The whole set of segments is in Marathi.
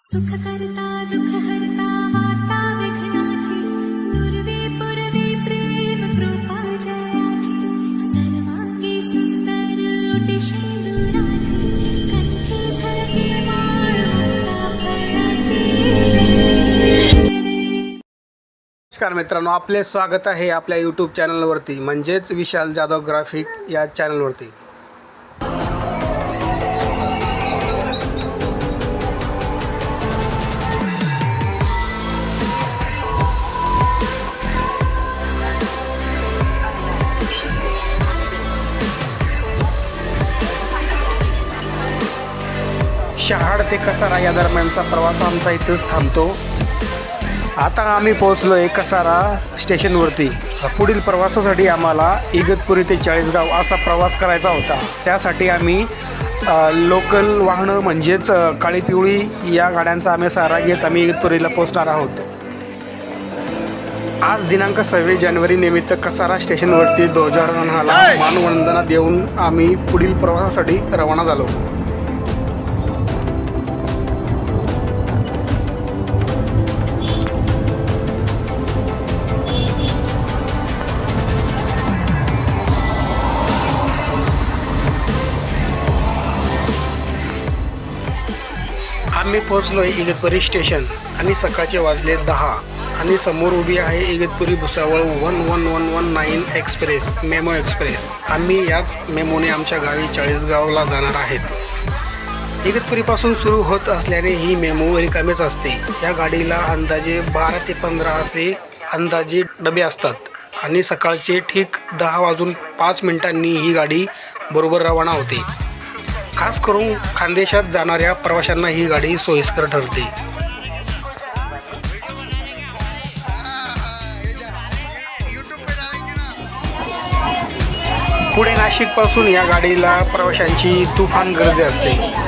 सुख करता दुख हरता वार्ता विघ्नाची दुर्वे पुरवे प्रेम कृपा जयाची सर्वांगी सुंदर उटिशी दुराची कंठी झळके माळ फळाची. नमस्कार मित्रांनो, आपले स्वागत आहे आपल्या यूट्यूब चॅनलवरती म्हणजेच विशाल जाधव ग्राफिक या चॅनलवरती. शहाड ते कसारा या दरम्यानचा प्रवास आमचा इथेच थांबतो. आता आम्ही पोहोचलो आहे कसारा स्टेशनवरती. पुढील प्रवासासाठी आम्हाला इगतपुरी ते चाळीसगाव असा प्रवास करायचा होता. त्यासाठी आम्ही लोकल वाहनं म्हणजेच काळी पिवळी या गाड्यांचा आम्ही सहारा घेत आम्ही इगतपुरीला पोहोचणार आहोत. आज दिनांक 26 जानेवारी निमित्त कसारा स्टेशनवरती ध्वजारोहणाला मानवंदना देऊन आम्ही पुढील प्रवासासाठी रवाना झालो. आम्ही पोहोचलो आहे इगतपुरी स्टेशन आणि सकाळचे वाजले 10 आणि समोर उभी आहे Igatpuri Bhusawal 11119 express memo express. आम्ही याच मेमोने आमच्या गावी चाळीसगावला जाणार आहेत. इगतपुरीपासून सुरू होत असल्याने ही मेमो रिकामीच असते. या गाडीला अंदाजे 12 ते 15 असे अंदाजे डबे असतात आणि सकाळचे ठीक 10:05 ही गाडी बरोबर रवाना होते. खास करून खानदेशात जाणाऱ्या प्रवाशांना ही गाडी सोयीस्कर ठरते. पुढे नाशिकपासून या गाडीला प्रवाशांची तुफान गर्दी असते.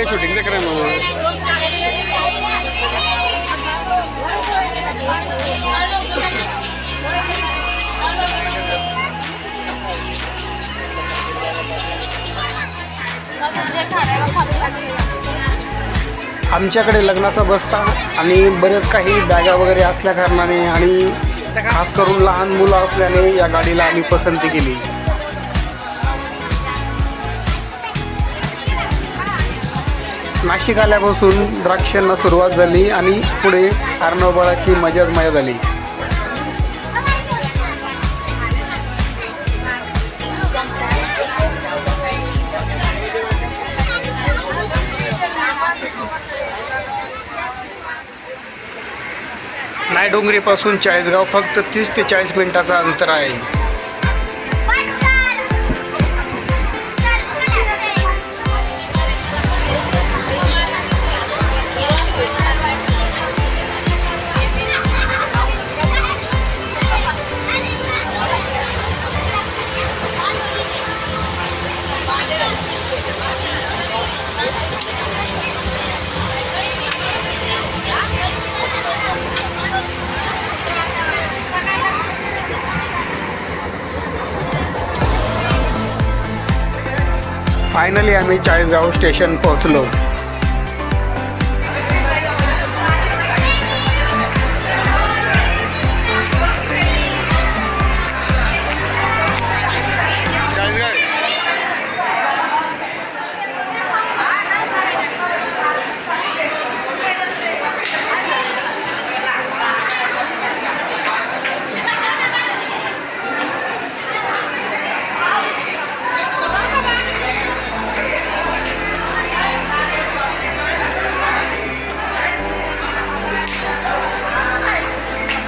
शूटिंग ते करें आमच्याकडे लग्नाचा बस्ता आणि बरेच काही बॅगा वगैरे असल्या कारणाने आणि खास करून लहान मुलं असल्याने या गाडीला आम्ही पसंती केली. नाशिक आल्यापासून द्राक्षांना सुरुवात झाली आणि पुढे अर्णवबाळाची मजाच मजा झाली. नायडोंगरीपासून चाळीसगाव फक्त 30 ते 40 मिनिटाचं अंतर आहे. फायनली आम्ही चाळीसगाव स्टेशन पोहोचलो.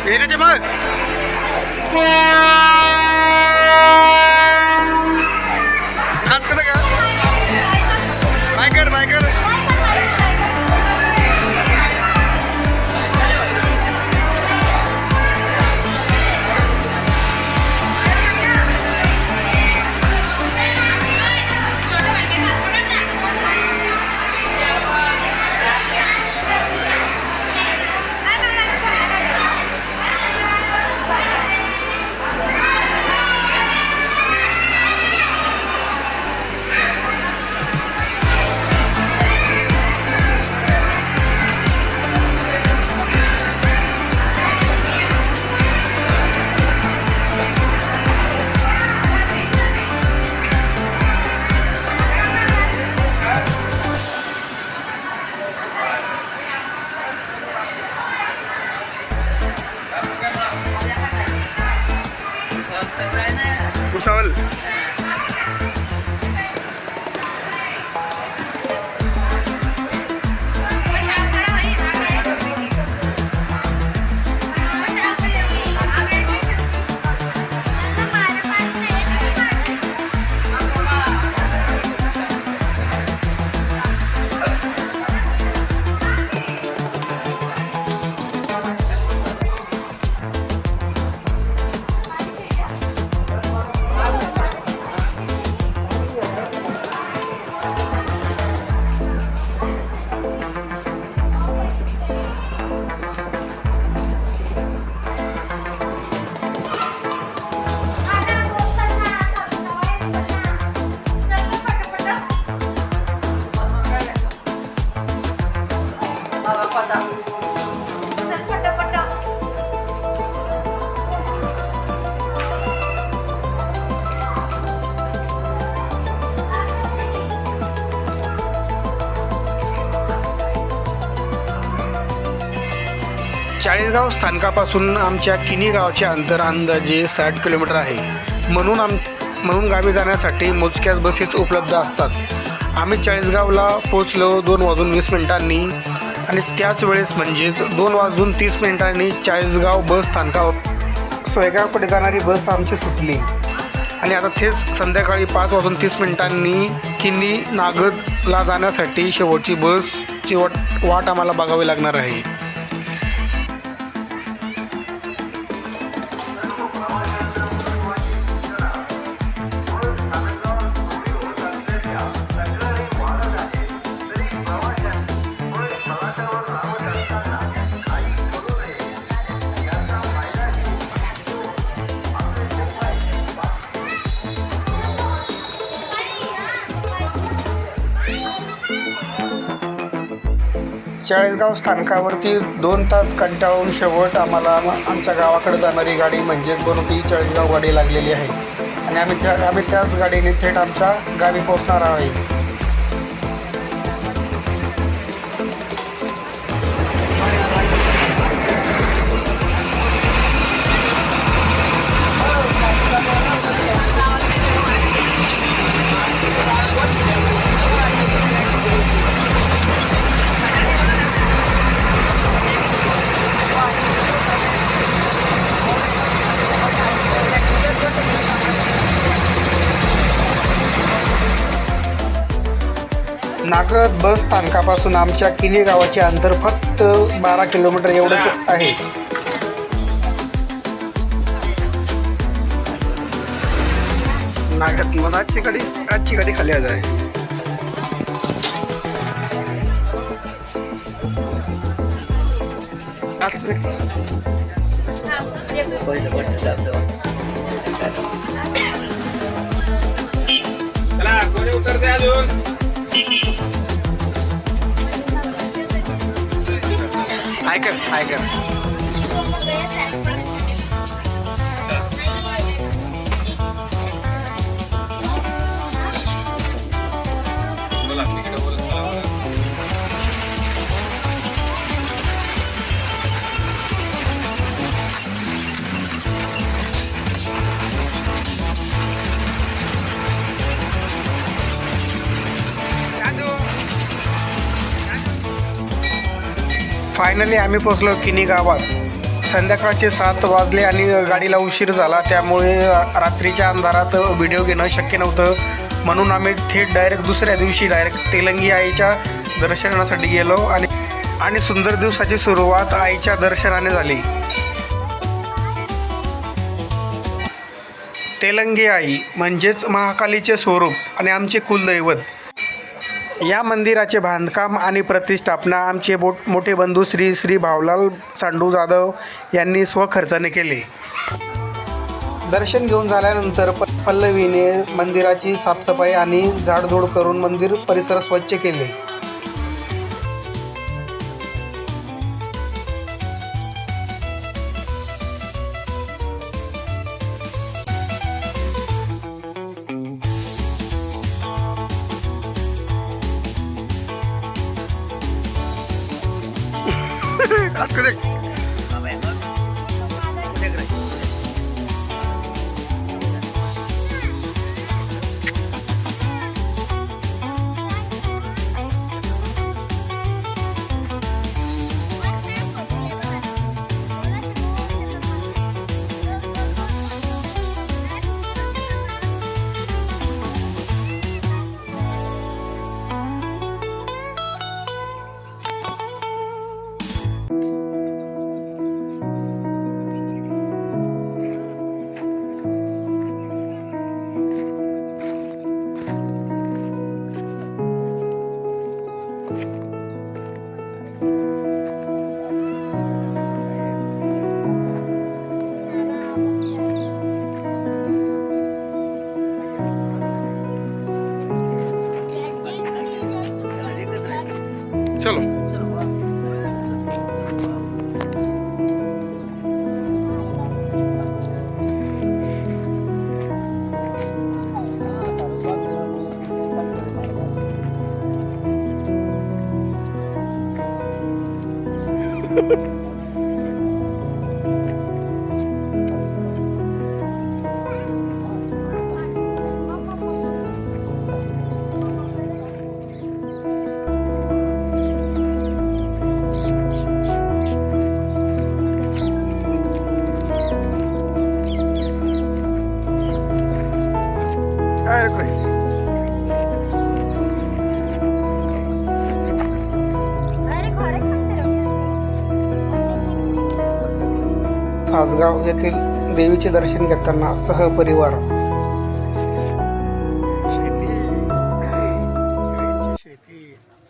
येण्याचे मग बायकर भुसावळ. चाळीसगाव स्थानकापासून आमच्या किनी गावाचे अंतर अंदाजे 60 किलोमीटर आहे. म्हणून गावी जाण्यासाठी मोजक्याच बसेस उपलब्ध असतात. आम्ही चाळीसगावला पोचलो 2:20 आणि त्याच वेळेस म्हणजेच 2:30 चाळीसगाव बस स्थानकावर सोयगावकडे जाणारी बस आमची सुटली आणि आता तेच संध्याकाळी 5:30 किनी नागदला जाण्यासाठी शेवटची बसची वाट आम्हाला बघावी लागणार आहे. चाळीसगाव स्थानकावरती 2 तास कंटाळून शेवट आम्हाला आमच्या गावाकडे जाणारी गाडी म्हणजेच बनवटी चाळीसगाव गाडी लागलेली आहे आणि आम्ही त्याच गाडीने थेट आमच्या गावी पोहोचणार आहे. नागद बस स्थानकापासून आमच्या किनी गावाचे अंतर फक्त 12 किलोमीटर एवढंच आहे. नागद मला आजची गाडी खाली आज आहे. चला कोणी उतरते अजून. हाय कर फायनली आम्ही पोचलो किनी गावात. संध्याकाळचे 7 वाजले आणि गाडीला उशीर झाला, त्यामुळे रात्रीच्या अंधारात व्हिडिओ घेणं शक्य नव्हतं. म्हणून आम्ही थेट दुसऱ्या दिवशी तेलंगी आईच्या दर्शनासाठी गेलो आणि सुंदर दिवसाची सुरुवात आईच्या दर्शनाने झाली. तेलंगी आई म्हणजेच महाकालीचे स्वरूप आणि आमचे कुलदैवत. या मंदिराचे बांधकाम आणि प्रतिष्ठापना आमचे मोठे बंधू श्री भावलाल सांडू जाधव यांनी स्वखर्चाने केले. दर्शन घेऊन झाल्यानंतर पल्लवीने मंदिराची साफसफाई आणि झाडझूड करून मंदिर परिसर स्वच्छ केले. काय रे काय सासगाव येथील देवीचे दर्शन घेताना सहपरिवार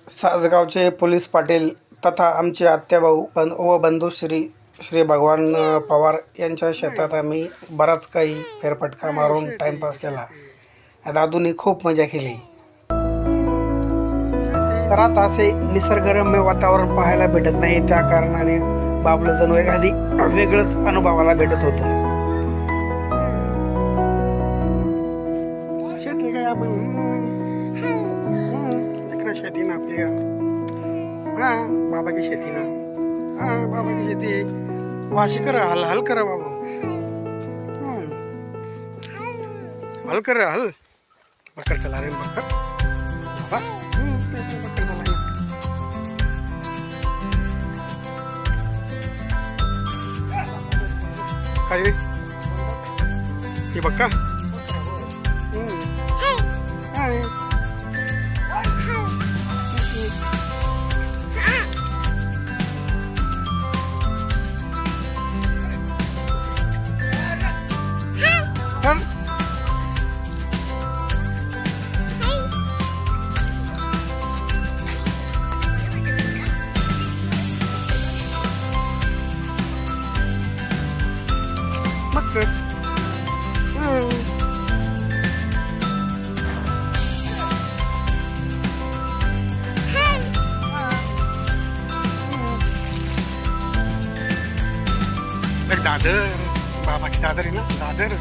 सासगावचे पोलीस पाटील तथा आमचे आत्याभाऊ व बंधू श्री भगवान पवार यांच्या शेतात आम्ही बराच काही फेरफटका मारून टाइमपास केला. दादूने खूप मजा केली. घरात असे निसर्गरम्य वातावरण पाहायला भेटत नाही, त्या कारणाने बाबलं जणू एखादी वेगळंच अनुभवाला भेटत होतं. शेती काय आपण शेती ना आपली बाबा की शेती ना बाबा की शेती वाशी करा हल हल करा बाबा हल कर हल बकर चला रहे बकर बाबा बकर चला रहे काय ये बक्का दादर बाबाची दादर आहे ना दादर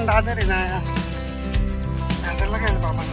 दादर आहे ना दादरला काय बाबा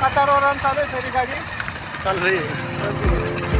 कतारवर चालू आहे गाडी चाल रही है.